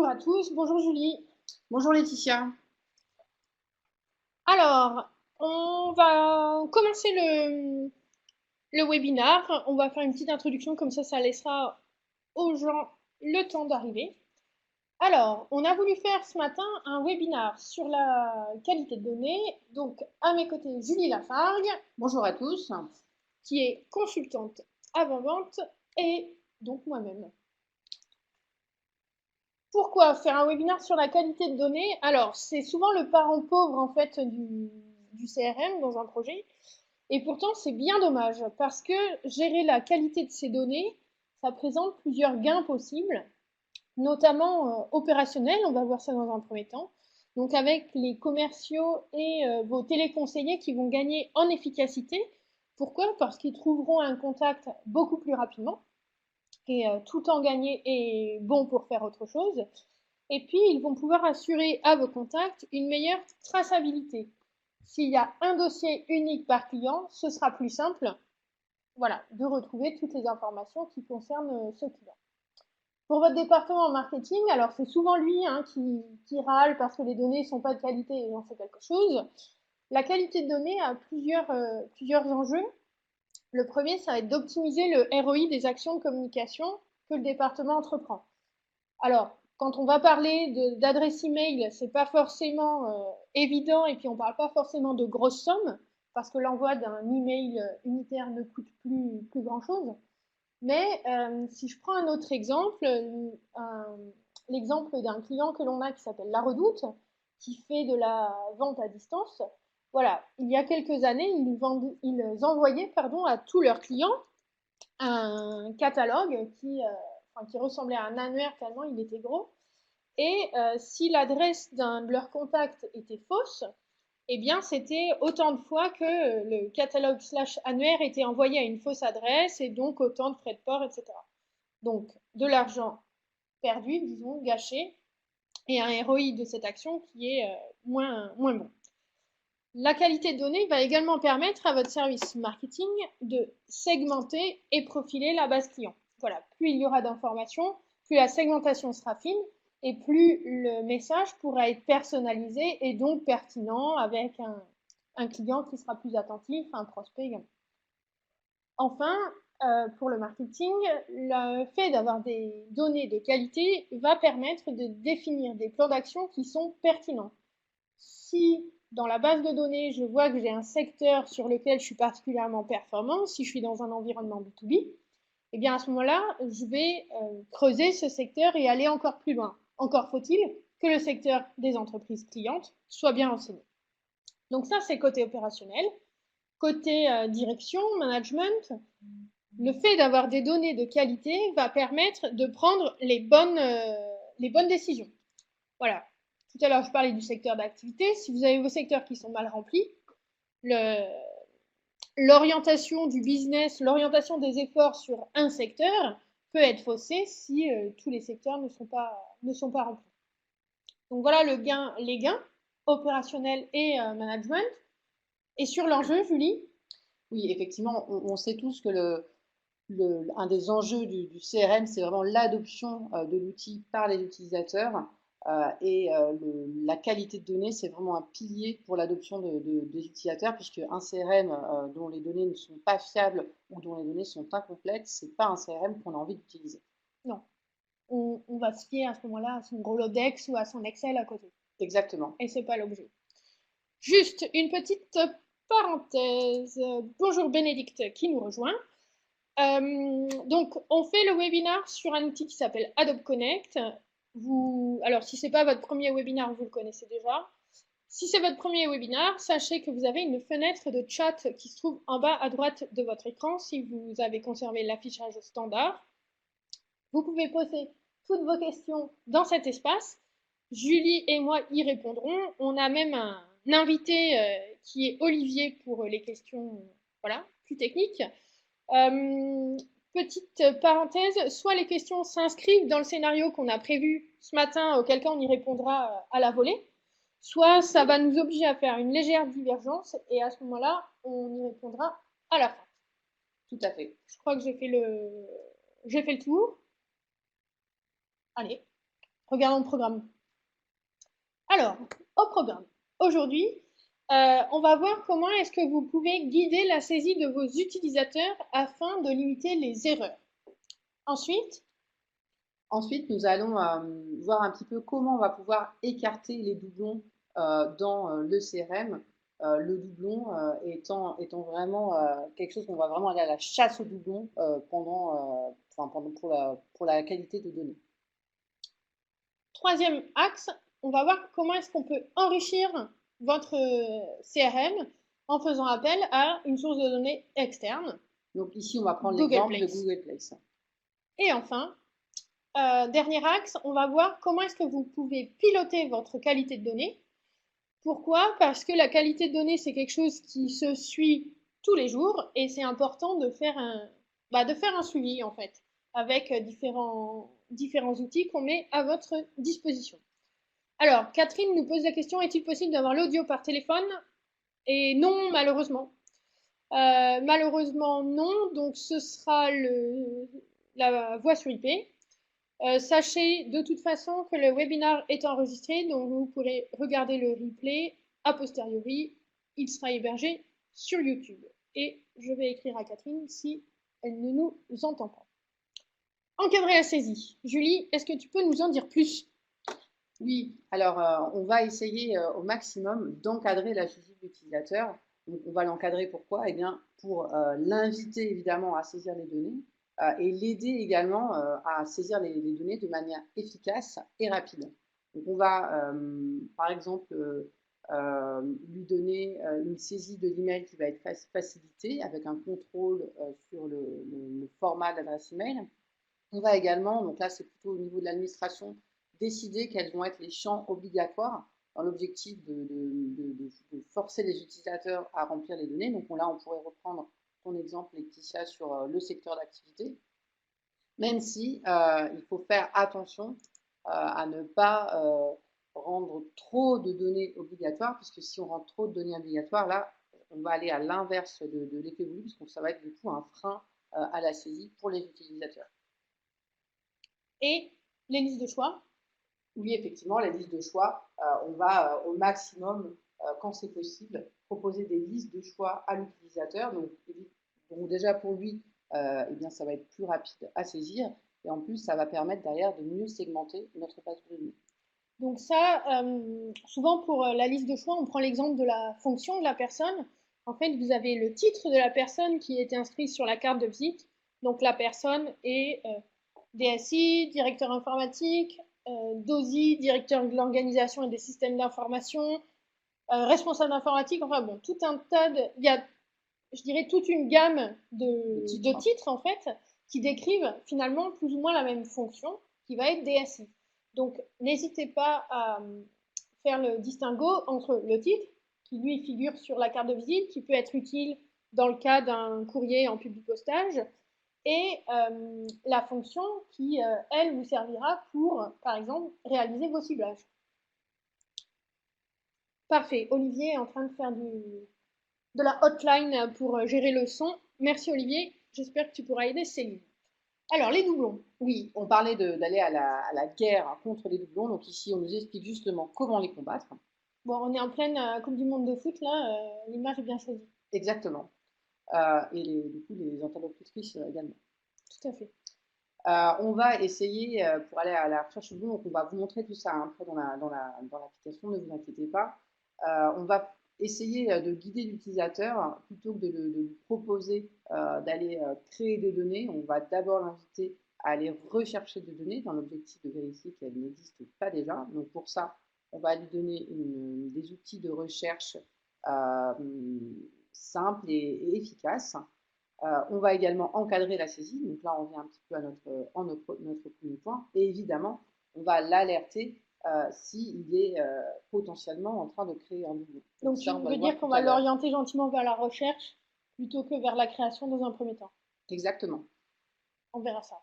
à tous, bonjour Julie. Bonjour Laetitia. Alors, on va commencer le webinaire. On va faire une petite introduction, comme ça laissera aux gens le temps d'arriver. Alors, on a voulu faire ce matin un webinaire sur la qualité de données. Donc, à mes côtés, Julie Lafargue, Bonjour à tous. qui est consultante avant-vente, et donc moi-même. Pourquoi faire un webinaire sur la qualité de données? Alors, c'est souvent le parent pauvre en fait du CRM dans un projet. Et pourtant, c'est bien dommage parce que gérer la qualité de ces données, ça présente plusieurs gains possibles, notamment opérationnels. On va voir ça dans un premier temps. Donc, avec les commerciaux et vos téléconseillers qui vont gagner en efficacité. Pourquoi? Parce qu'ils trouveront un contact beaucoup plus rapidement et tout en gagner est bon pour faire autre chose. Et puis, ils vont pouvoir assurer à vos contacts une meilleure traçabilité. S'il y a un dossier unique par client, ce sera plus simple, voilà, de retrouver toutes les informations qui concernent ce client. Pour votre département marketing, alors c'est souvent lui qui râle parce que les données ne sont pas de qualité et j'en sais quelque chose. La qualité de données a plusieurs enjeux. Le premier, ça va être d'optimiser le ROI des actions de communication que le département entreprend. Alors, quand on va parler d'adresse email, c'est pas forcément évident et puis on parle pas forcément de grosses sommes parce que l'envoi d'un email unitaire ne coûte plus grand chose. Mais si je prends un autre exemple, l'exemple d'un client que l'on a qui s'appelle La Redoute, qui fait de la vente à distance, voilà, il y a quelques années, ils envoyaient à tous leurs clients un catalogue qui ressemblait à un annuaire tellement il était gros. Et si l'adresse d'un de leurs contacts était fausse, eh bien, c'était autant de fois que le catalogue slash annuaire était envoyé à une fausse adresse et donc autant de frais de port, etc. Donc, de l'argent perdu, disons, gâché, et un ROI de cette action qui est moins bon. La qualité de données va également permettre à votre service marketing de segmenter et profiler la base client. Voilà, plus il y aura d'informations, plus la segmentation sera fine et plus le message pourra être personnalisé et donc pertinent avec un client qui sera plus attentif, un prospect également. Enfin, pour le marketing, le fait d'avoir des données de qualité va permettre de définir des plans d'action qui sont pertinents. Si dans la base de données, je vois que j'ai un secteur sur lequel je suis particulièrement performant, si je suis dans un environnement B2B, eh bien à ce moment-là, je vais creuser ce secteur et aller encore plus loin. Encore faut-il que le secteur des entreprises clientes soit bien renseigné. Donc ça, c'est côté opérationnel. Côté direction, management, le fait d'avoir des données de qualité va permettre de prendre les bonnes décisions. Voilà. Tout à l'heure, je parlais du secteur d'activité. Si vous avez vos secteurs qui sont mal remplis, l'orientation du business, l'orientation des efforts sur un secteur peut être faussée si tous les secteurs ne sont pas remplis. Donc voilà les gains opérationnels et management. Et sur l'enjeu, Julie? Oui, effectivement, on sait tous que un des enjeux du CRM, c'est vraiment l'adoption de l'outil par les utilisateurs. La qualité de données, c'est vraiment un pilier pour l'adoption des utilisateurs, puisque un CRM dont les données ne sont pas fiables ou dont les données sont incomplètes, c'est pas un CRM qu'on a envie d'utiliser. Non. On va se fier à ce moment-là à son Rolodex ou à son Excel à côté. Exactement. Et c'est pas l'objet. Juste une petite parenthèse. Bonjour Bénédicte qui nous rejoint. Donc, on fait le webinaire sur un outil qui s'appelle Adobe Connect. Alors, si ce n'est pas votre premier webinaire, vous le connaissez déjà. Si c'est votre premier webinaire, sachez que vous avez une fenêtre de chat qui se trouve en bas à droite de votre écran si vous avez conservé l'affichage standard. Vous pouvez poser toutes vos questions dans cet espace. Julie et moi y répondrons. On a même un invité qui est Olivier pour les questions voilà, plus techniques. Petite parenthèse, soit les questions s'inscrivent dans le scénario qu'on a prévu ce matin, auquel cas on y répondra à la volée, soit ça va nous obliger à faire une légère divergence et à ce moment-là, on y répondra à la fin. Tout à fait. Je crois que j'ai fait le tour. Allez. Regardons le programme. Alors, au programme. Aujourd'hui, on va voir comment est-ce que vous pouvez guider la saisie de vos utilisateurs afin de limiter les erreurs. Ensuite, Ensuite, nous allons voir un petit peu comment on va pouvoir écarter les doublons dans le CRM. Le doublon étant vraiment quelque chose qu'on va vraiment aller à la chasse aux doublons pour la qualité de données. troisième axe, on va voir comment est-ce qu'on peut enrichir votre CRM en faisant appel à une source de données externe. Donc ici, on va prendre Google l'exemple de Place. Google Place. Et enfin, dernier axe, on va voir comment est-ce que vous pouvez piloter votre qualité de données. Pourquoi? Parce que la qualité de données, c'est quelque chose qui se suit tous les jours et c'est important de faire un suivi en fait avec différents outils qu'on met à votre disposition. Alors, Catherine nous pose la question, est-il possible d'avoir l'audio par téléphone? Et non, malheureusement. Malheureusement, non. Donc, ce sera la voix sur IP. Sachez de toute façon que le webinaire est enregistré, donc vous pourrez regarder le replay a posteriori. Il sera hébergé sur YouTube. Et je vais écrire à Catherine si elle ne nous entend pas. Encadrer la saisie. Julie, est-ce que tu peux nous en dire plus? Oui, alors on va essayer au maximum d'encadrer la saisie de l'utilisateur. Donc on va l'encadrer pourquoi? Eh bien pour l'inviter évidemment à saisir les données et l'aider également à saisir les données de manière efficace et rapide. Donc on va par exemple lui donner une saisie de l'email qui va être facilitée avec un contrôle sur le format de l'adresse email. On va également, donc là c'est plutôt au niveau de l'administration, décider quels vont être les champs obligatoires dans l'objectif de forcer les utilisateurs à remplir les données. Donc là, on pourrait reprendre ton exemple, Laetitia, sur le secteur d'activité, même si il faut faire attention à ne pas rendre trop de données obligatoires, puisque si on rend trop de données obligatoires, là, on va aller à l'inverse de l'effet voulu, puisque ça va être du coup un frein à la saisie pour les utilisateurs. Et les listes de choix? Oui, effectivement, les listes de choix, on va au maximum, quand c'est possible, proposer des listes de choix à l'utilisateur. Donc déjà pour lui, eh bien, ça va être plus rapide à saisir. Et en plus, ça va permettre derrière de mieux segmenter notre base de données. Donc ça, souvent pour la liste de choix, on prend l'exemple de la fonction de la personne. En fait, vous avez le titre de la personne qui est inscrit sur la carte de visite. Donc la personne est DSI, directeur informatique, DOSI, directeur de l'organisation et des systèmes d'information, responsable informatique. Enfin bon, tout un tas de... Il y a, je dirais, toute une gamme de titres en fait qui décrivent finalement plus ou moins la même fonction qui va être DSI. Donc, n'hésitez pas à faire le distinguo entre le titre, qui lui figure sur la carte de visite, qui peut être utile dans le cas d'un courrier en publipostage, et la fonction qui, elle, vous servira pour, par exemple, réaliser vos ciblages. Parfait. Olivier est en train de faire de la hotline pour gérer le son. Merci Olivier. J'espère que tu pourras aider Céline. Alors, les doublons. Oui, on parlait d'aller à la guerre contre les doublons. Donc ici, on nous explique justement comment les combattre. Bon, on est en pleine Coupe du Monde de foot, là. L'image est bien choisie. Exactement. Et du coup, les interlocutrices également. Tout à fait. On va essayer, pour aller à la recherche de doublons, donc on va vous montrer tout ça après dans l'application, ne vous inquiétez pas. On va essayer de guider l'utilisateur plutôt que de lui proposer d'aller créer des données. On va d'abord l'inviter à aller rechercher des données dans l'objectif de vérifier qu'elles n'existent pas déjà. Donc pour ça, on va lui donner des outils de recherche simples et efficaces. On va également encadrer la saisie. Donc là, on vient un petit peu à notre premier point. Et évidemment, on va l'alerter s'il est potentiellement en train de créer un doublon. Donc tu veux dire qu'on va l'orienter gentiment vers la recherche plutôt que vers la création dans un premier temps. Exactement. On verra ça.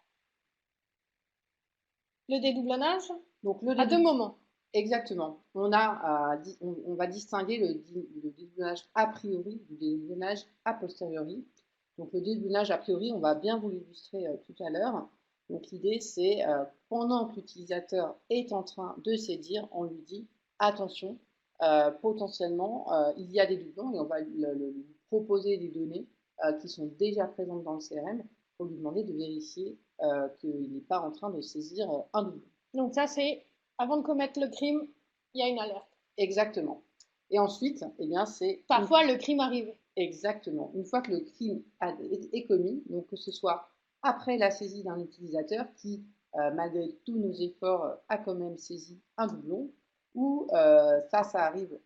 Le dédoublonnage Donc, à deux moments. Exactement. On va distinguer le dédoublonnage a priori du dédoublonnage a posteriori. Donc le dédoublonnage a priori, on va bien vous l'illustrer tout à l'heure. Donc l'idée, c'est pendant que l'utilisateur est en train de saisir, on lui dit attention, potentiellement, il y a des doublons et on va lui proposer des données qui sont déjà présentes dans le CRM pour lui demander de vérifier qu'il n'est pas en train de saisir un doublon. Donc ça, c'est avant de commettre le crime, il y a une alerte. Exactement. Et ensuite, eh bien, c'est Parfois, le crime arrive. exactement. Une fois que le crime est commis, donc que ce soit après la saisie d'un utilisateur qui, malgré tous nos efforts, a quand même saisi un doublon, ou ça arrive,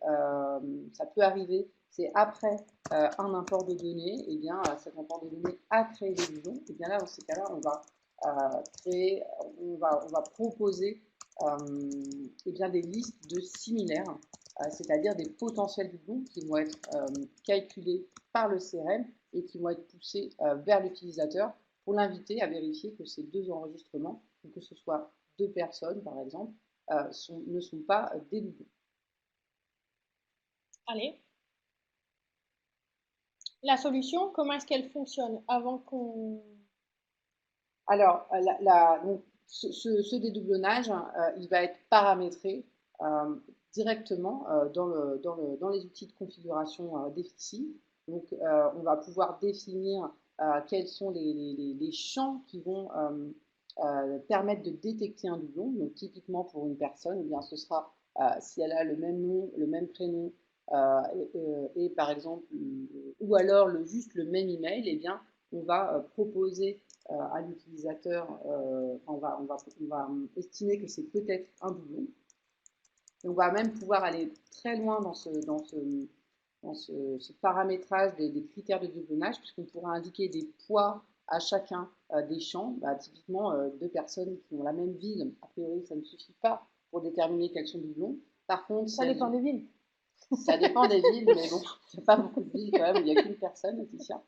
ça peut arriver, c'est après un import de données, et bien cet import de données a créé des doublons, et bien là, dans ces cas-là, on va créer, on va proposer et bien des listes de similaires, c'est-à-dire des potentiels doublons qui vont être calculés par le CRM et qui vont être poussés vers l'utilisateur pour l'inviter à vérifier que ces deux enregistrements, que ce soit deux personnes par exemple, ne sont pas des doublons. Allez. La solution, comment est-ce qu'elle fonctionne avant qu'on... Alors, donc, ce dédoublonnage, il va être paramétré directement dans les outils de configuration d'Effici. Donc, on va pouvoir définir quels sont les champs qui vont permettre de détecter un doublon. Donc, typiquement pour une personne, eh bien, ce sera si elle a le même nom, le même prénom, et par exemple, ou alors juste le même email, eh bien, on va proposer à l'utilisateur, on va estimer que c'est peut-être un doublon. Et on va même pouvoir aller très loin ce paramétrage des critères de doublonnage, puisqu'on pourra indiquer des poids à chacun des champs. Bah, typiquement, deux personnes qui ont la même ville, a priori, ça ne suffit pas pour déterminer quels sont doublons. Par contre, ça dépend des villes. Ça dépend des villes, mais bon, il n'y a pas beaucoup de villes quand même, il n'y a qu'une personne, Laetitia.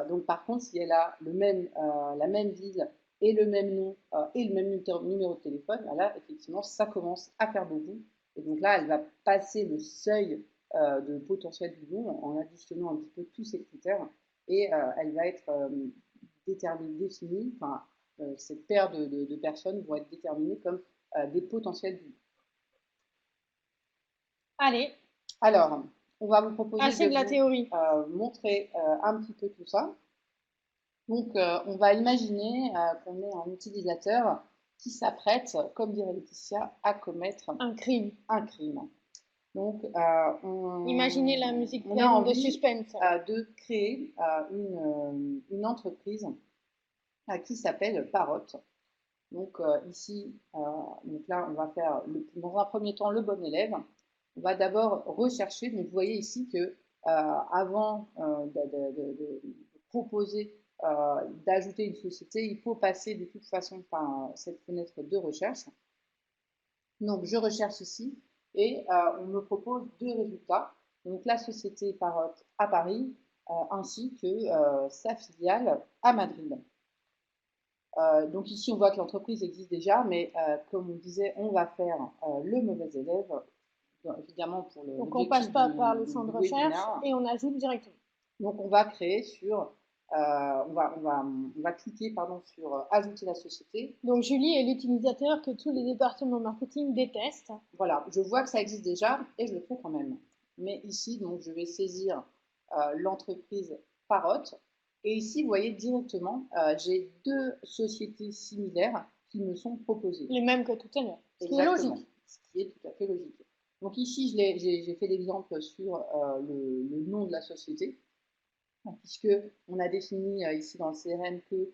Donc, par contre, si elle a la même ville et le même nom et le même numéro de téléphone, bah là, effectivement, ça commence à faire beaucoup. Et donc là, elle va passer le seuil de potentiel doublon en additionnant un petit peu tous ces critères et elle va être définie, enfin, cette paire de personnes vont être déterminées comme des potentiels doublons. Allez. Alors, on va vous proposer de la théorie. Montrer un petit peu tout ça. Donc, on va imaginer qu'on est un utilisateur qui s'apprête, comme dirait Laetitia, à commettre un crime. Un crime. Donc, imaginez la musique on a pleine de envie suspense. De créer une entreprise qui s'appelle Parrot. Donc ici, donc là, on va faire dans un premier temps le bon élève. On va d'abord rechercher. Donc vous voyez ici que avant de proposer d'ajouter une société, il faut passer de toute façon par cette fenêtre de recherche. Donc je recherche ici et on me propose deux résultats. Donc la société Parrot à Paris ainsi que sa filiale à Madrid. Donc ici, on voit que l'entreprise existe déjà, mais comme on disait, on va faire le mauvais élève, évidemment pour donc on passe pas par le champ de recherche et on ajoute directement. Donc on va créer sur, on va cliquer pardon, sur ajouter la société. Donc Julie est l'utilisateur que tous les départements marketing détestent. Voilà, je vois que ça existe déjà et je le fais quand même. Mais ici, donc je vais saisir l'entreprise Parrot. Et ici, vous voyez directement, j'ai deux sociétés similaires qui me sont proposées. Les mêmes que tout à l'heure. Ce qui est logique. Ce qui est tout à fait logique. Donc ici, j'ai fait l'exemple sur le nom de la société, puisque on a défini ici dans le CRM que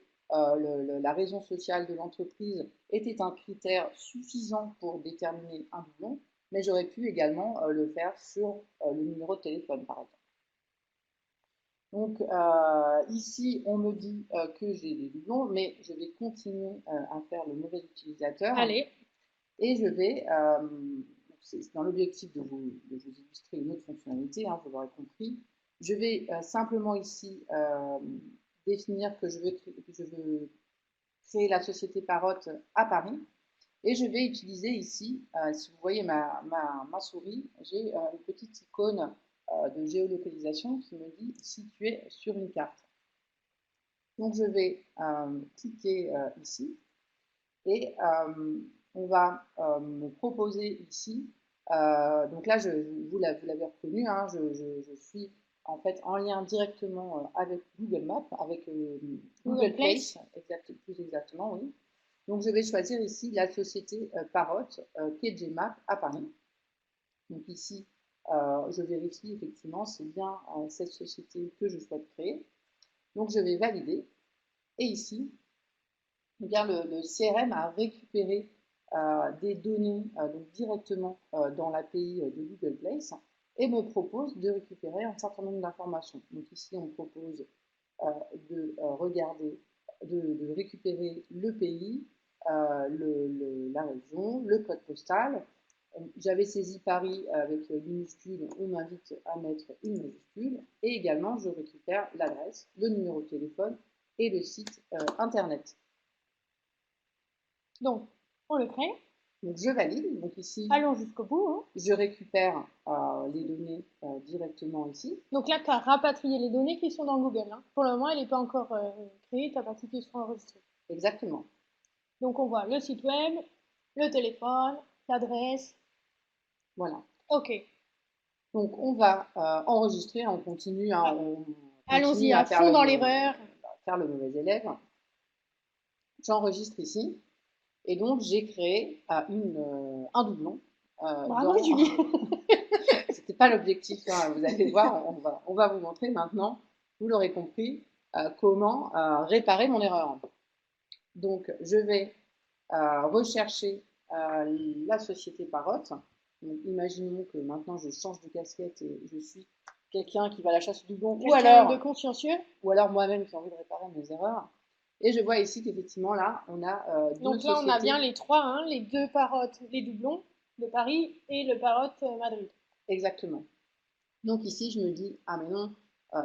la raison sociale de l'entreprise était un critère suffisant pour déterminer un doublon, mais j'aurais pu également le faire sur le numéro de téléphone, par exemple. Donc ici, on me dit que j'ai des doublons, mais je vais continuer à faire le mauvais utilisateur. Allez. Et je vais, c'est dans l'objectif de vous illustrer une autre fonctionnalité, hein, vous l'aurez compris, je vais simplement ici définir que je veux créer la société Parrot à Paris. Et je vais utiliser ici, si vous voyez ma souris, j'ai une petite icône de géolocalisation qui me dit situé sur une carte. Donc, je vais cliquer ici et on va me proposer ici. Donc là, vous l'avez reconnu, hein, je suis en fait en lien directement avec Google Maps, avec Google Google Place. Place, plus exactement, oui. Donc je vais choisir ici la société Parrot, KG Map à Paris. Donc ici, je vérifie effectivement, c'est bien cette société que je souhaite créer. Donc je vais valider. Et ici, eh bien, le CRM a récupéré des données donc directement dans l'API de Google Place et me propose de récupérer un certain nombre d'informations. Donc ici, on me propose de regarder, de récupérer le pays, la région, le code postal. J'avais saisi Paris avec minuscule, on m'invite à mettre une majuscule. Et également, je récupère l'adresse, le numéro de téléphone et le site internet. Donc, on le crée. Donc je valide. Donc ici, Allons jusqu'au bout. Hein. je récupère les données directement ici. Donc là, tu as rapatrié les données qui sont dans Google. Hein. Pour le moment, elle n'est pas encore créée, tu n'as pas cliqué sur enregistrer. Exactement. Donc on voit le site web, le téléphone, l'adresse. Voilà. OK. Donc on va enregistrer, on continue, hein, Ah, on allons-y continue à à fond dans l'erreur. faire le mauvais élève. J'enregistre ici et donc j'ai créé un doublon Bravo, dans. Julie. C'était pas l'objectif, hein, vous allez voir, on va vous montrer maintenant, vous l'aurez compris, comment réparer mon erreur. Donc je vais rechercher la société Parrot. Donc, imaginons que maintenant je change de casquette et je suis quelqu'un qui va à la chasse au doublon, Quelqu'un de consciencieux. ou alors moi-même qui a envie de réparer mes erreurs. Et je vois ici qu'effectivement là, on a deux Donc là, on a bien sociétés. les trois, hein, les deux parottes, les doublons de Paris et le parotte Madrid. Exactement. Donc ici, je me dis, ah mais non,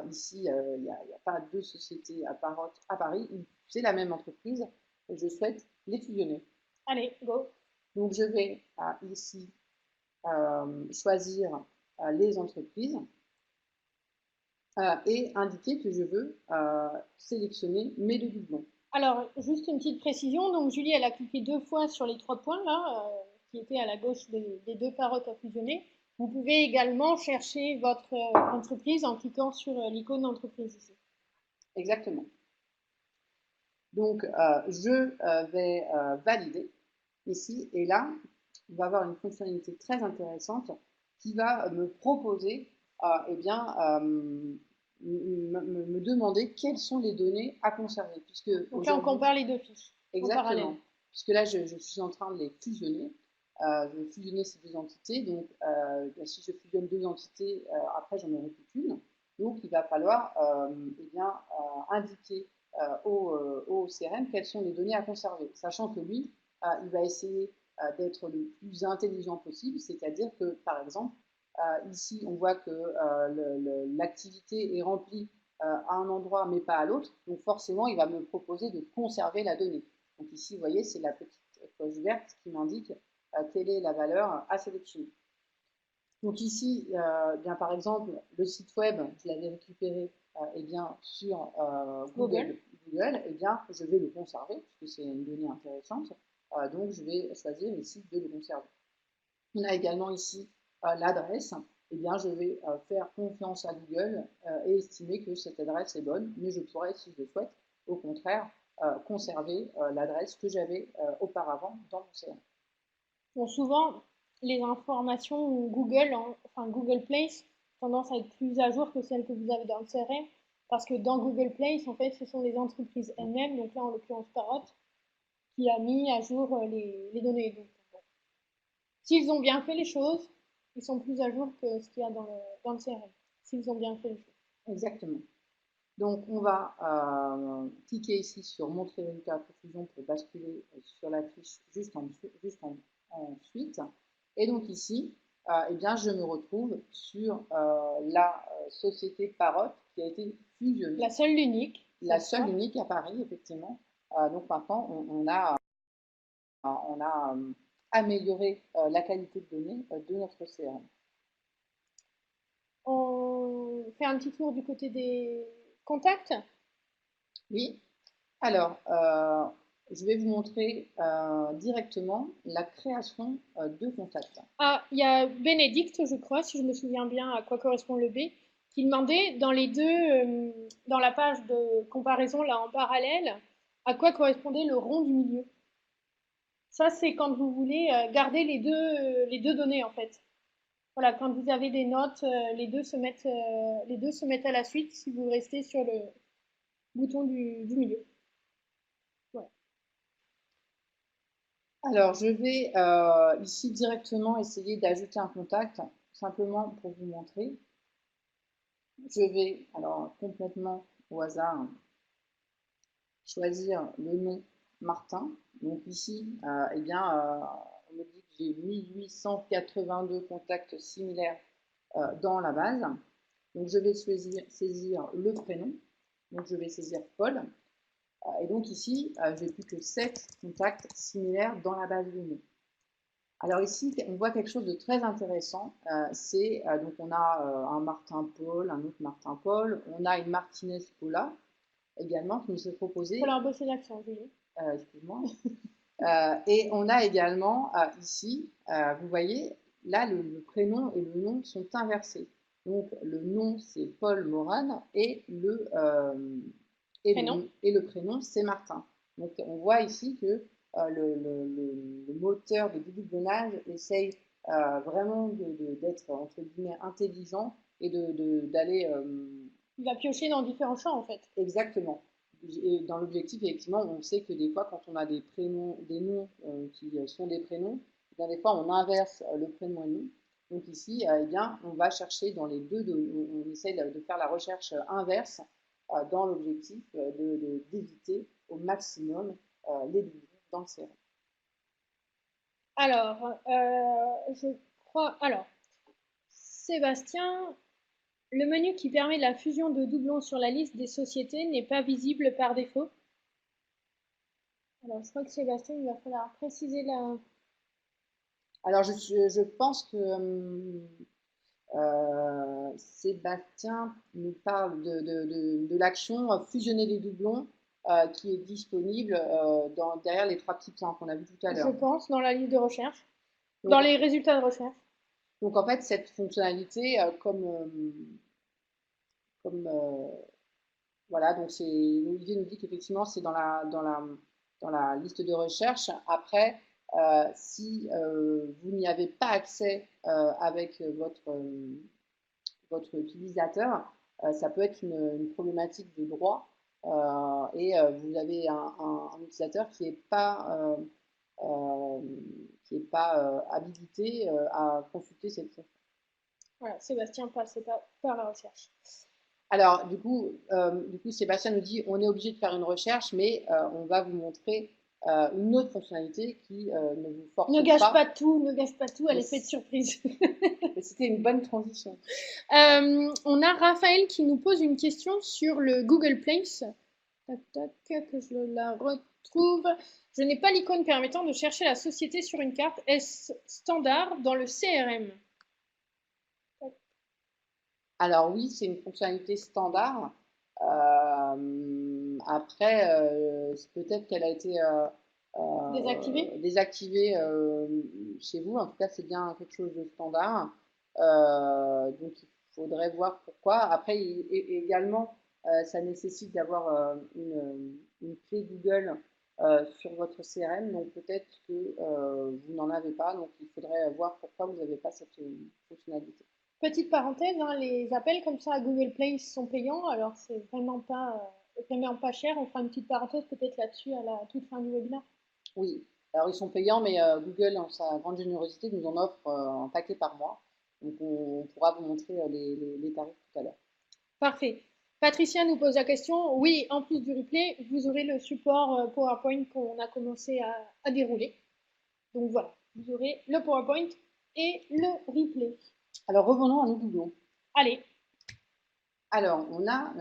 ici, il n'y a, pas deux sociétés à Parrot à Paris, c'est la même entreprise, et je souhaite les fusionner. Allez, go. Donc je vais ici choisir les entreprises et indiquer que je veux sélectionner mes deux doublons. Alors, juste une petite précision. Donc, Julie, elle a cliqué 2 fois sur les 3 points là, qui étaient à la gauche des deux parottes à fusionner. Vous pouvez également chercher votre entreprise en cliquant sur l'icône d'entreprise ici. Exactement. Donc, je vais valider ici et là, on va avoir une fonctionnalité très intéressante qui va me proposer, eh bien, me demander quelles sont les données à conserver. Puisque Donc là, on aujourd'hui, compare les deux fiches en parallèle. exactement, puisque là, je suis en train de les fusionner. Je vais fusionner ces deux entités. Donc, si je fusionne deux entités, après, j'en aurai plus qu'une. Donc, il va falloir eh bien, indiquer au CRM quelles sont les données à conserver, sachant que lui, il va essayer d'être le plus intelligent possible, c'est-à-dire que, par exemple, ici, on voit que l'activité est remplie à un endroit mais pas à l'autre, donc forcément, il va me proposer de conserver la donnée. Donc ici, vous voyez, c'est la petite coche verte qui m'indique quelle est la valeur à sélectionner. Donc ici, bien par exemple, le site web, je l'avais récupéré eh bien, sur Google, eh bien, je vais le conserver, puisque c'est une donnée intéressante. Donc je vais choisir ici de le conserver. On a également ici l'adresse. Eh bien, je vais faire confiance à Google et estimer que cette adresse est bonne, mais je pourrais, si je le souhaite, au contraire, conserver l'adresse que j'avais auparavant dans mon CRM. Bon, souvent, les informations Google, enfin Google Place, tendance à être plus à jour que celles que vous avez dans le CRM, parce que dans Google Place, en fait, ce sont les entreprises elles-mêmes, donc là, en l'occurrence, Parrot, qui a mis à jour les données. Donc, bon. S'ils ont bien fait les choses, ils sont plus à jour que ce qu'il y a dans le CRM, s'ils ont bien fait les choses. Exactement. Donc, on va cliquer ici sur Montrer résultat de profusion pour basculer sur la fiche ensuite. Et donc ici, eh bien, je me retrouve sur la société Parrot qui a été fusionnée. La seule, l'unique. La seule unique à Paris, effectivement. Donc maintenant, on a amélioré la qualité de données de notre CRM. On fait un petit tour du côté des contacts. Oui. Alors, je vais vous montrer directement la création de contacts. Ah, il y a Bénédicte, je crois, si je me souviens bien à quoi correspond le B, qui demandait dans les deux, dans la page de comparaison là en parallèle, à quoi correspondait le rond du milieu. Ça, c'est quand vous voulez garder les deux données en fait. Voilà, quand vous avez des notes, les deux se mettent à la suite si vous restez sur le bouton du milieu. Voilà. Alors, je vais ici directement essayer d'ajouter un contact, simplement pour vous montrer. Je vais, alors complètement au hasard, choisir le nom Martin. Donc ici, eh bien, on me dit que j'ai 1882 contacts similaires dans la base. Donc je vais saisir le prénom. Donc je vais saisir Paul. Et donc ici, j'ai plus que 7 contacts similaires dans la base de données. Alors ici, on voit quelque chose de très intéressant. C'est donc on a un Martin Paul, un autre Martin Paul, on a une Martinez Paula également qui nous est Il faut proposée. leur bosser l'accent, Julie. Excuse-moi. Et on a également ici, vous voyez, là le prénom et le nom sont inversés. Donc le nom c'est Paul Moran Prénom. et le prénom c'est Martin. Donc on voit ici que le moteur de dédoublonnage essaye vraiment d'être entre guillemets intelligent et d'aller Il va piocher dans différents champs en fait. exactement. Et dans l'objectif, effectivement, on sait que des fois, quand on a des prénoms, des noms qui sont des prénoms, eh bien, des fois, on inverse le prénom et le nom. Donc ici, eh bien, on va chercher dans les deux, on essaye de faire la recherche inverse dans l'objectif d'éviter au maximum les doublons dans le CRM. Alors, je crois. Alors, Sébastien, le menu qui permet la fusion de doublons sur la liste des sociétés n'est pas visible par défaut. Alors, je crois que Sébastien, il va falloir préciser la. Alors, je pense que Sébastien nous parle de l'action fusionner les doublons qui est disponible derrière les trois petits points qu'on a vu tout à Je l'heure. pense, dans la liste de recherche, dans Donc, les résultats de recherche. donc en fait, cette fonctionnalité, comme voilà, donc Olivier nous dit qu'effectivement c'est dans la liste de recherche. Après, si vous n'y avez pas accès avec votre utilisateur, ça peut être une problématique de droit et vous avez un utilisateur euh, qui est pas habilité à consulter cette fonction. Voilà, Sébastien passe pas par la recherche. Alors, du coup, Sébastien nous dit on est obligé de faire une recherche, mais on va vous montrer une autre fonctionnalité qui ne vous force Ne gâche pas. pas tout, ne gâche pas tout, elle Mais est faite surprise. c'était une bonne transition. On a Raphaël qui nous pose une question sur le Google Place. Tac, tac, que je la retrouve. Je n'ai pas l'icône permettant de chercher la société sur une carte. Est-ce standard dans le CRM? Alors oui, c'est une fonctionnalité standard. Après, peut-être qu'elle a été Désactivé? désactivée chez vous. En tout cas, c'est bien quelque chose de standard. Donc, il faudrait voir pourquoi. Après, également, ça nécessite d'avoir une clé Google sur votre CRM. Donc, peut-être que vous n'en avez pas. Donc, il faudrait voir pourquoi vous n'avez pas cette fonctionnalité. Petite parenthèse, hein, les appels comme ça à Google Play sont payants, alors c'est vraiment pas cher. On fera une petite parenthèse peut-être là-dessus à la toute fin du webinaire. Oui, alors ils sont payants, mais Google, en sa grande générosité, nous en offre un paquet par mois. Donc on pourra vous montrer les tarifs tout à l'heure. Parfait. Patricia nous pose la question. Oui, en plus du replay, vous aurez le support PowerPoint qu'on a commencé à dérouler. Donc voilà, vous aurez le PowerPoint et le replay. Alors revenons à nos doublons. Allez, Alors on a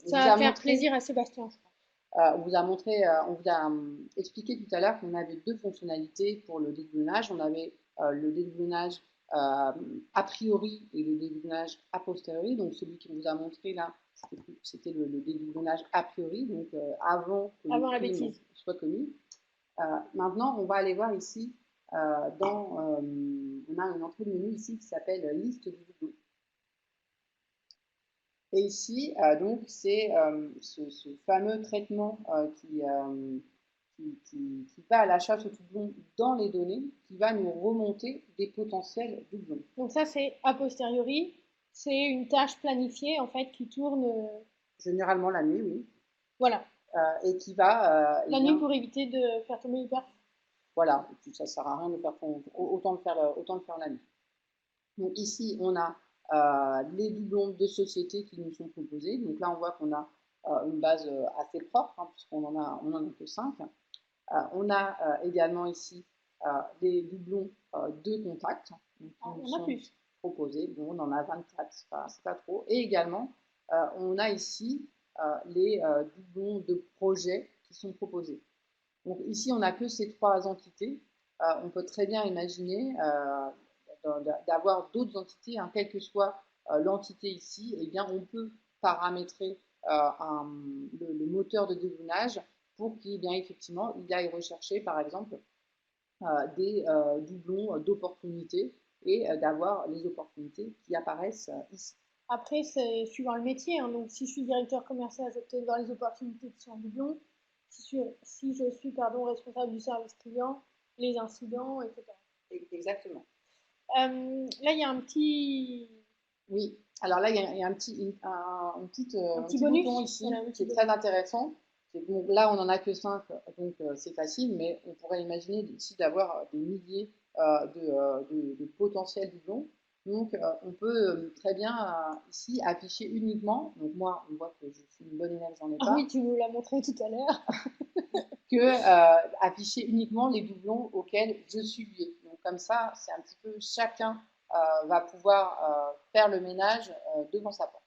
ça va faire plaisir à Sébastien, je crois. on vous a montré, on vous a expliqué tout à l'heure qu'on avait deux fonctionnalités pour le dédoublonnage. On avait le dédoublonnage a priori et le dédoublage a posteriori. Donc celui qui vous a montré là, c'était le dédoublage a priori, donc avant que Avant le la crime bêtise. soit commis. Maintenant, on va aller voir ici, on a une entrée de menu ici qui s'appelle liste du doublon. Et ici, donc, c'est ce fameux traitement qui va à la chasse aux doublons dans les données, qui va nous remonter des potentiels doublons. Donc ça, c'est a posteriori. C'est une tâche planifiée, en fait, qui tourne, Généralement la nuit, oui. voilà, Et qui va, la nuit pour éviter de faire tomber les perfs. voilà, ça ne sert à rien de faire autant de faire la nuit. Donc ici, on a les doublons de société qui nous sont proposés. Donc là, on voit qu'on a une base assez propre, hein, puisqu'on en a que 5. On a également ici les doublons de contact qui nous sont proposés. Bon, on en a 24, c'est pas trop. Et également, on a ici les doublons de projets qui sont proposés. Donc ici, on n'a que ces 3 entités. On peut très bien imaginer d'avoir d'autres entités, hein, quelle que soit l'entité ici, eh bien, on peut paramétrer le moteur de doublonnage pour qu'il bien effectivement il aille rechercher par exemple des doublons d'opportunités et d'avoir les opportunités qui apparaissent ici. Après, c'est suivant le métier, hein. Donc, si je suis directeur commercial, je vais peut-être voir les opportunités qui sont en doublon. Si je suis responsable du service client, les incidents, etc. Exactement. Là, il y a un petit. Oui, alors là, il y a un petit, Un petit bouton bonus. ici Voilà, qui est très intéressant. Bon, là, on n'en a que 5, donc c'est facile, mais on pourrait imaginer ici d'avoir des milliers de potentiels doublons. Donc, on peut très bien ici afficher uniquement, donc moi, on voit que je suis une bonne élève, j'en ai Ah pas, oui, tu nous l'as montré tout à l'heure. que afficher uniquement les doublons auxquels je suis liée. Donc, comme ça, c'est un petit peu chacun va pouvoir faire le ménage devant sa porte.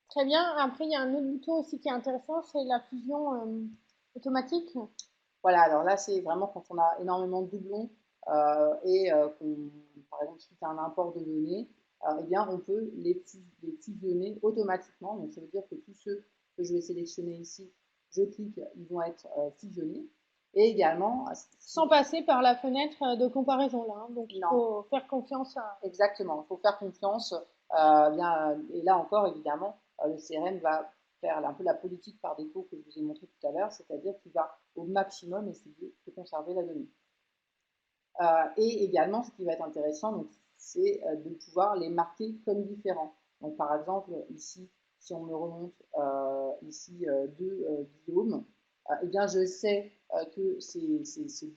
Très bien. Après, il y a un autre bouton aussi qui est intéressant, c'est la fusion automatique. Voilà, alors là, c'est vraiment quand on a énormément de doublons et qu'on, par exemple, suite à un import de données, eh bien, on peut les fusionner automatiquement. Donc, ça veut dire que tous ceux que je vais sélectionner ici, je clique, ils vont être fusionnés. Et également, Sans passer par la fenêtre de comparaison là, hein. Donc, il non, faut faire confiance à. exactement, il faut faire confiance. Bien, et là encore, évidemment, le CRM va faire un peu la politique par défaut que je vous ai montré tout à l'heure, c'est-à-dire qu'il va au maximum essayer de conserver la donnée. Et également, ce qui va être intéressant, c'est de pouvoir les marquer comme différents. Donc, par exemple, ici, si on me remonte ici Guillaume, eh bien, je sais que c'est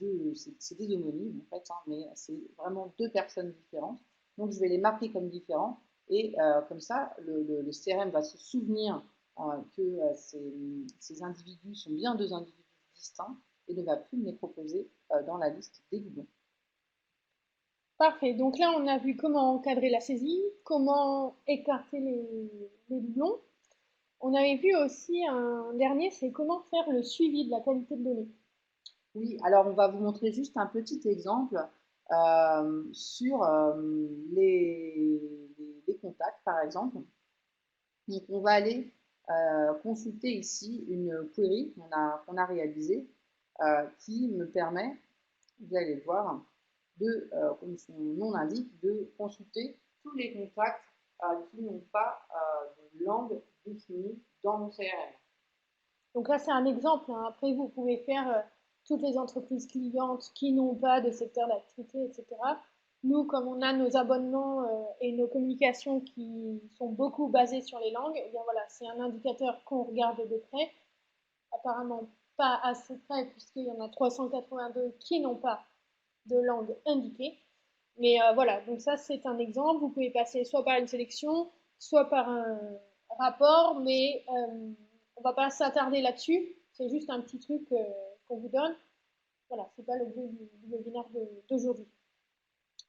des homonymes, en fait, hein, mais c'est vraiment 2 personnes différentes. Donc, je vais les marquer comme différents. Et comme ça, le CRM va se souvenir que ces individus sont bien 2 individus distincts et ne va plus me les proposer dans la liste des doublons. Parfait. Donc là, on a vu comment encadrer la saisie, comment écarter les doublons. On avait vu aussi un dernier, c'est comment faire le suivi de la qualité de données. Oui, alors on va vous montrer juste un petit exemple sur les contacts, par exemple. Donc, on va aller consulter ici une query qu'on a réalisée qui me permet, vous allez le voir, comme son nom l'indique, de consulter tous les contacts qui n'ont pas de langue définie dans mon CRM. Donc là, c'est un exemple, hein. Après, vous pouvez faire toutes les entreprises clientes qui n'ont pas de secteur d'activité, etc. Nous, comme on a nos abonnements et nos communications qui sont beaucoup basées sur les langues, eh bien voilà, c'est un indicateur qu'on regarde de près. Apparemment pas assez près puisqu'il y en a 382 qui n'ont pas de langue indiquée. Mais voilà, donc ça c'est un exemple. Vous pouvez passer soit par une sélection, soit par un rapport, mais on ne va pas s'attarder là-dessus. C'est juste un petit truc qu'on vous donne. Voilà, c'est pas l'objet du webinaire d'aujourd'hui.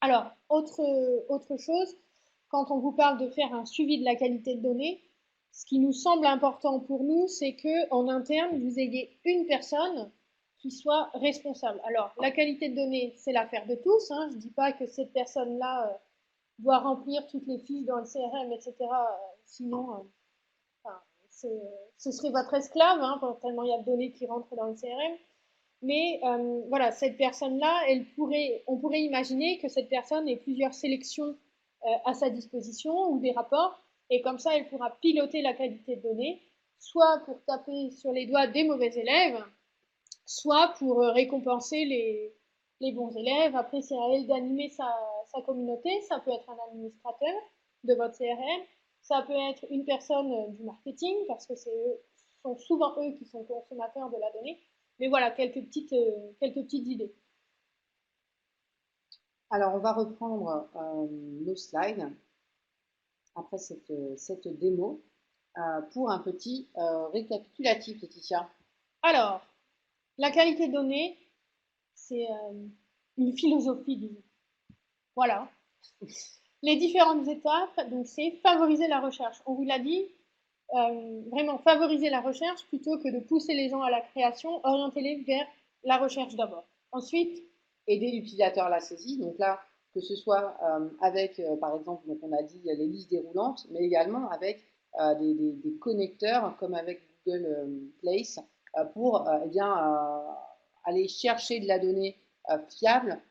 Alors, autre chose, quand on vous parle de faire un suivi de la qualité de données, ce qui nous semble important pour nous, c'est qu'en interne, vous ayez une personne qui soit responsable. Alors, la qualité de données, c'est l'affaire de tous, hein. Je ne dis pas que cette personne-là doit remplir toutes les fiches dans le CRM, etc. Sinon, enfin, ce serait votre esclave, hein, tellement il y a de données qui rentrent dans le CRM. Mais voilà, cette personne-là, on pourrait imaginer que cette personne ait plusieurs sélections à sa disposition ou des rapports, et comme ça, elle pourra piloter la qualité de données, soit pour taper sur les doigts des mauvais élèves, soit pour récompenser les bons élèves. Après, c'est à elle d'animer sa communauté. Ça peut être un administrateur de votre CRM, ça peut être une personne du marketing, parce que sont souvent eux qui sont consommateurs de la donnée. Mais voilà, quelques petites idées. Alors, on va reprendre nos slides après cette démo pour un petit récapitulatif, Laetitia. Alors, la qualité de données, c'est une philosophie, disons. Voilà. Les différentes étapes, donc c'est favoriser la recherche. On vous l'a dit, vraiment favoriser la recherche plutôt que de pousser les gens à la création, orientez-les vers la recherche d'abord. Ensuite, aider l'utilisateur à la saisie. Donc là, que ce soit avec, par exemple, donc on a dit les listes déroulantes, mais également avec des connecteurs comme avec Google Place pour eh bien, aller chercher de la donnée fiable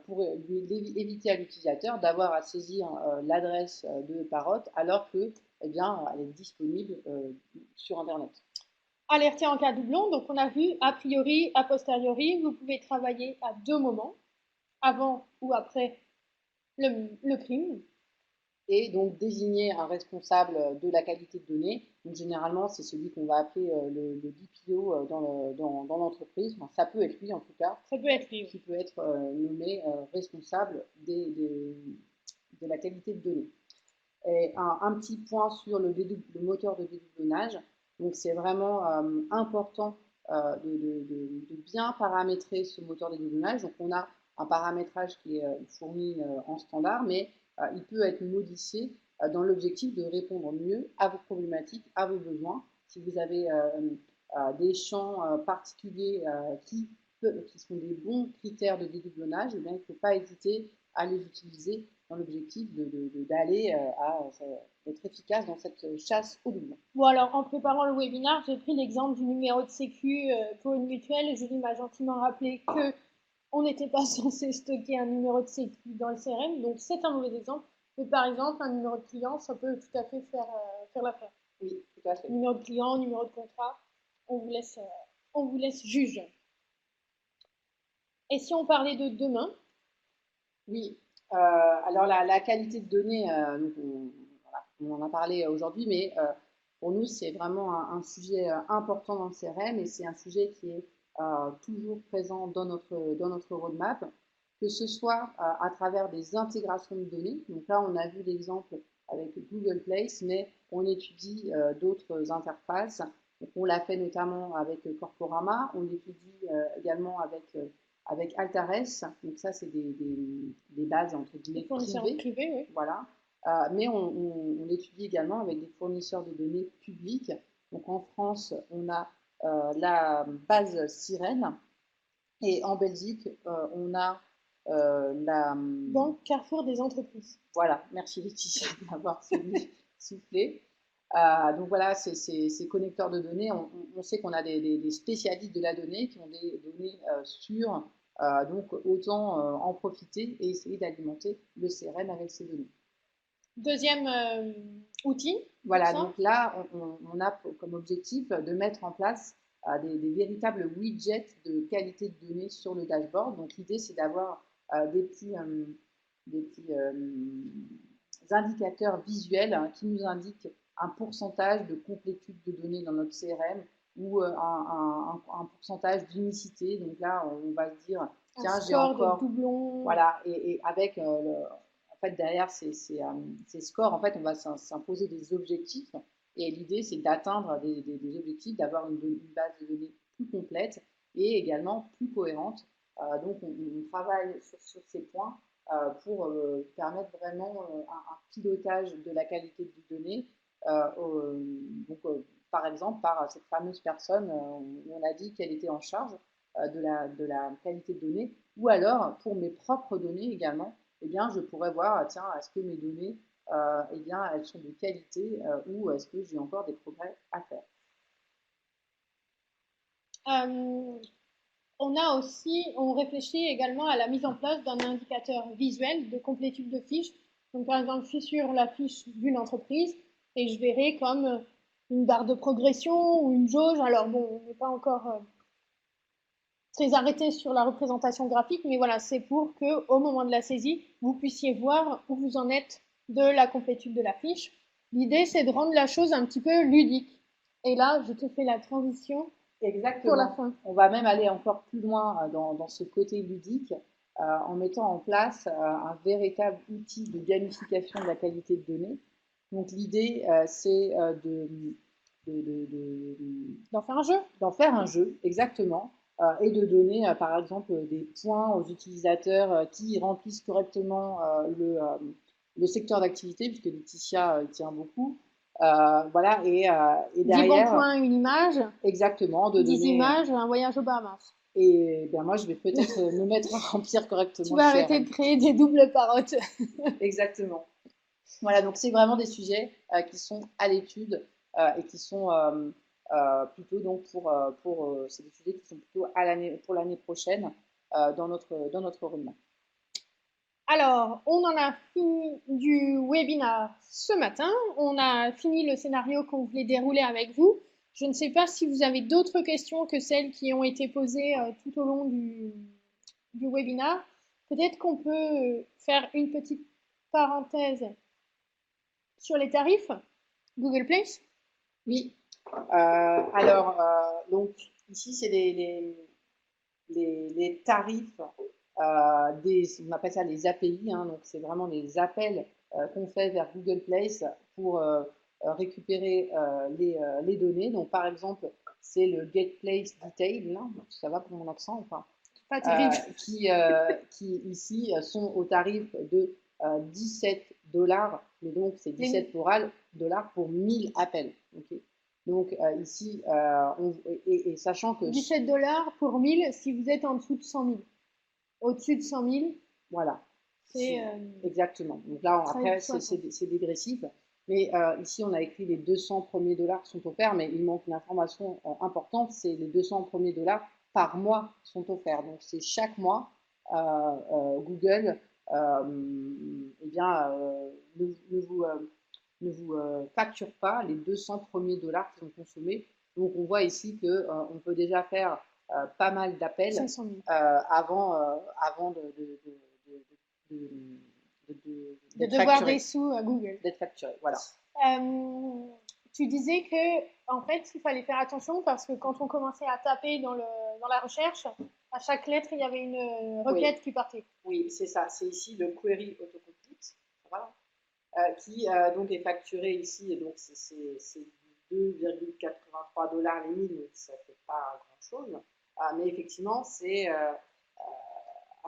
pour éviter à l'utilisateur d'avoir à saisir l'adresse de Parrot alors que eh bien, elle est disponible sur Internet. alerter en cas de doublon. Donc on a vu, a priori, a posteriori, vous pouvez travailler à deux moments, avant ou après le crime. Et donc désigner un responsable de la qualité de données. Donc généralement, c'est celui qu'on va appeler le DPO dans l'entreprise. Enfin, ça peut être lui en tout cas, Ça peut être lui. qui peut être nommé responsable de la qualité de données. Et un petit point sur le moteur de dédoublonnage. Donc c'est vraiment important de bien paramétrer ce moteur de dédoublonnage. Donc on a un paramétrage qui est fourni en standard, mais il peut être modifié dans l'objectif de répondre mieux à vos problématiques, à vos besoins. Si vous avez des champs particuliers qui sont des bons critères de dédoublonnage, eh bien, il ne faut pas hésiter à les utiliser dans l'objectif d'aller d'être efficace dans cette chasse au doublon. Bon, alors, en préparant le webinaire, j'ai pris l'exemple du numéro de sécu pour une mutuelle. Julie m'a gentiment rappelé que on n'était pas censé stocker un numéro de sécu dans le CRM, donc c'est un mauvais exemple. Mais par exemple, un numéro de client, ça peut tout à fait faire l'affaire. Oui, tout à fait. Numéro de client, numéro de contrat, on vous laisse juge. Et si on parlait de demain? Oui, alors la qualité de données, donc on en a parlé aujourd'hui, mais pour nous, c'est vraiment un sujet important dans le CRM et c'est un sujet qui est toujours présent dans notre roadmap, que ce soit à travers des intégrations de données. Donc là, on a vu l'exemple avec Google Place, mais on étudie d'autres interfaces. Donc on l'a fait notamment avec Corporama, on l'étudie également avec Altares. Donc ça, c'est des bases entre guillemets privées. Oui. Voilà. Mais on étudie également avec des fournisseurs de données publics. Donc en France, on a la base Sirène et en Belgique, on a la Banque Carrefour des entreprises. Voilà, merci Laetitia d'avoir soufflé. Donc voilà, ces connecteurs de données, on sait qu'on a des spécialistes de la donnée qui ont des données sûres, donc autant en profiter et essayer d'alimenter le CRM avec ces données. Deuxième outil. Voilà, donc là, on a comme objectif de mettre en place des véritables widgets de qualité de données sur le dashboard. Donc l'idée, c'est d'avoir des petits indicateurs visuels qui nous indiquent un pourcentage de complétude de données dans notre CRM ou un pourcentage d'unicité. Donc là, on va se dire, tiens, j'ai encore... de doublon. Voilà, et avec en fait, derrière ces scores, en fait, on va s'imposer des objectifs. Et l'idée, c'est d'atteindre des objectifs, d'avoir une base de données plus complète et également plus cohérente. Donc, on travaille sur ces points pour permettre vraiment un pilotage de la qualité de données. Donc, par exemple, par cette fameuse personne, on a dit qu'elle était en charge de la qualité de données, ou alors pour mes propres données également, eh bien, je pourrais voir, tiens, est-ce que mes données, eh bien, elles sont de qualité ou est-ce que j'ai encore des progrès à faire. On réfléchit également à la mise en place d'un indicateur visuel de complétude de fiche. Donc, par exemple, je suis sur la fiche d'une entreprise et je verrai comme une barre de progression ou une jauge. Alors, bon, on n'est pas encore très arrêté sur la représentation graphique, mais voilà, c'est pour que, au moment de la saisie, vous puissiez voir où vous en êtes de la complétude de la fiche. L'idée, c'est de rendre la chose un petit peu ludique. Et là, je te fais la transition pour la Exactement. fin. On va même aller encore plus loin dans ce côté ludique en mettant en place un véritable outil de gamification de la qualité de données. Donc l'idée, c'est D'en faire un jeu. d'en faire un jeu, exactement, et de donner, par exemple, des points aux utilisateurs qui remplissent correctement le secteur d'activité, puisque Laetitia tient beaucoup. Voilà, et 10 bons derrière, points, une image. exactement, de 10 donner. images, un voyage aux Bahamas. Et bien moi, je vais peut-être me mettre à remplir Tu correctement le vas arrêter CRM. de créer des doubles parottes. Exactement. Voilà, donc c'est vraiment des sujets qui sont à l'étude et qui sont plutôt donc c'est des sujets qui sont plutôt pour l'année prochaine dans notre roadmap. Alors, on en a fini du webinar ce matin. On a fini le scénario qu'on voulait dérouler avec vous. Je ne sais pas si vous avez d'autres questions que celles qui ont été posées tout au long du webinar. Peut-être qu'on peut faire une petite parenthèse sur les tarifs Google Place. Oui. Alors, donc ici, c'est les tarifs on appelle ça les API, hein, donc c'est vraiment les appels qu'on fait vers Google Place pour récupérer les données. Donc par exemple, c'est le Get Place Detail, là, ça va pour mon accent, enfin, Pas terrible. qui ici sont au tarif de 17 dollars, mais donc c'est 17 dollars pour 1000 appels. Okay. Donc ici, et sachant que 17 dollars pour 1000 si vous êtes en dessous de 100 000. Au-dessus de 100 000, voilà, c'est exactement. Donc là, après, c'est dégressif. Mais ici, on a écrit les 200 premiers dollars sont offerts, mais il manque une information importante, c'est les 200 premiers dollars par mois sont offerts. Donc c'est chaque mois, Google eh bien, ne vous facture pas les 200 premiers dollars qui sont consommés. Donc on voit ici qu'on peut déjà faire pas mal d'appels avant de devoir des sous à Google. D'être facturé, voilà. Tu disais que en fait, il fallait faire attention parce que quand on commençait à taper dans la recherche, à chaque lettre, il y avait une requête qui partait. Oui, c'est ça. C'est ici le query autocomplete, voilà, qui donc est facturé ici, et donc c'est 2,83 dollars les 1000, donc ça ne fait pas grand-chose. Mais effectivement, c'est à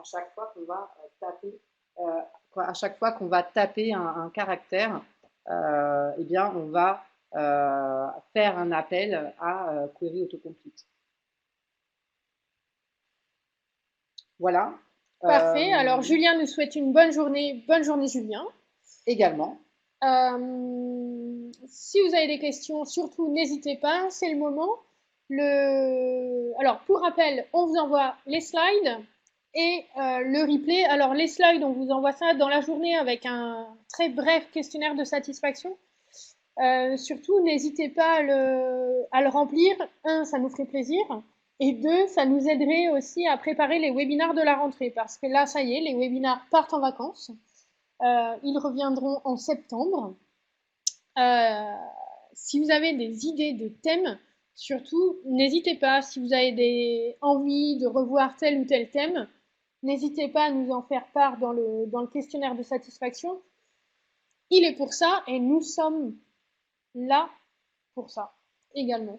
chaque fois qu'on va taper, à chaque fois qu'on va taper un caractère, eh bien, on va faire un appel à query autocomplete. Voilà. Parfait. Alors, Julien nous souhaite une bonne journée. Bonne journée, Julien. Également. Si vous avez des questions, surtout n'hésitez pas, c'est le moment. Alors, pour rappel, on vous envoie les slides et le replay. Alors, les slides, on vous envoie ça dans la journée avec un très bref questionnaire de satisfaction. Surtout, n'hésitez pas à le remplir. Un, ça nous ferait plaisir. Et deux, ça nous aiderait aussi à préparer les webinars de la rentrée. Parce que là, ça y est, les webinars partent en vacances. Ils reviendront en septembre. Si vous avez des idées de thèmes, surtout, n'hésitez pas. Si vous avez des envies de revoir tel ou tel thème, n'hésitez pas à nous en faire part dans le questionnaire de satisfaction. Il est pour ça et nous sommes là pour ça également.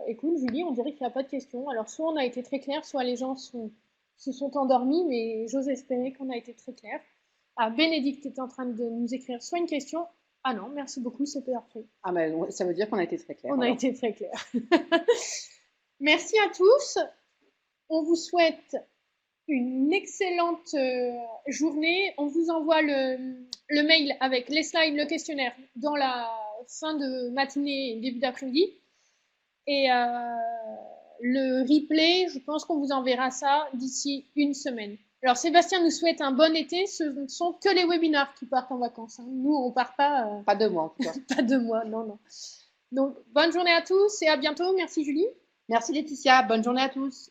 Écoute, Julie, on dirait qu'il n'y a pas de questions. Alors, soit on a été très clair, soit les gens se sont endormis, mais j'ose espérer qu'on a été très clair. Ah, Bénédicte est en train de nous écrire soit une question. Ah non, merci beaucoup, c'est parfait. Ah ben, ça veut dire qu'on a été très clair. On a été très clair. Merci à tous. On vous souhaite une excellente journée. On vous envoie le mail avec les slides, le questionnaire dans la fin de matinée et début d'après-midi. Et le replay, je pense qu'on vous enverra ça d'ici une semaine. Alors Sébastien nous souhaite un bon été. Ce ne sont que les webinars qui partent en vacances. Hein. Nous, on part pas. Pas 2 mois en tout cas. Pas 2 mois, non, non. Donc bonne journée à tous et à bientôt. Merci Julie. Merci Laetitia, bonne journée à tous.